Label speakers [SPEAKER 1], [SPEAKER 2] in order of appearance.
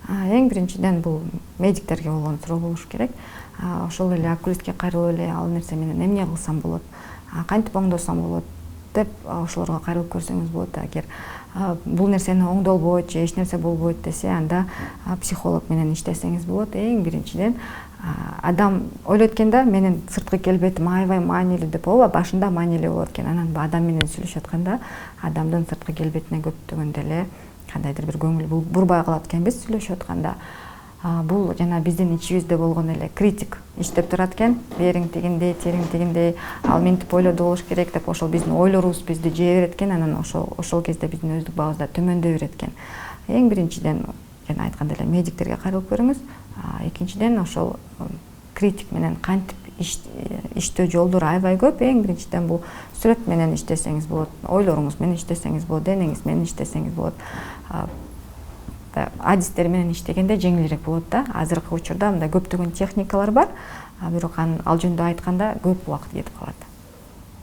[SPEAKER 1] Эң биринчиден бул медиктерге болгон суроо болуш керек. Ошол эле окулистке кайрылып эле ал нерсе менен эмне кылсам болот, кантип оңдосом болот деп ошолорго кайрылып көрсөңүз болот. Агер бул нерсени оңдолбойт же эч нерсе болбойт десе, анда психолог менен иштесеңиз болот. Эң биринчиден адам ойлойт экен да, менин сырткы келбетим аябай маанилүү деп. Ооба, башында маанилүү болот экен. Анан адам менен сүйлөшүп атканда адамдын сырткы келбетине көптөгөндө эле кандайдыр бир көңүл бурбай калат экенбиз сүйлөшүп атканда. Бул жана биздин ичибизде болгон эле критик иштеп турат экен. Бериң тигиндей, териң тигиндей, ал мынтип ойлоду болуш керек деп ошол биздин ойлорубуз бизди жее берет экен. Анан ошол кезде биздин өздүк баабыз да төмөндөй берет экен. Эң биринчиден жана айткандай эле медиктерге кайрылып көрүңүз. Экинчиден ошол критик менен кантип иштөө жолдору аябай көп. Эң биринчиден бул сүрөт менен иштесеңиз болот, ойлоруңуз менен иштесеңиз болот, денеңиз менен иштесеңиз болот. Адистер менен иштегенде жеңилирээк болот да. Азыркы учурда мындай көптөгөн техникалар бар, бирок ал жөнүндө айтканда көп убакыт кетип калат.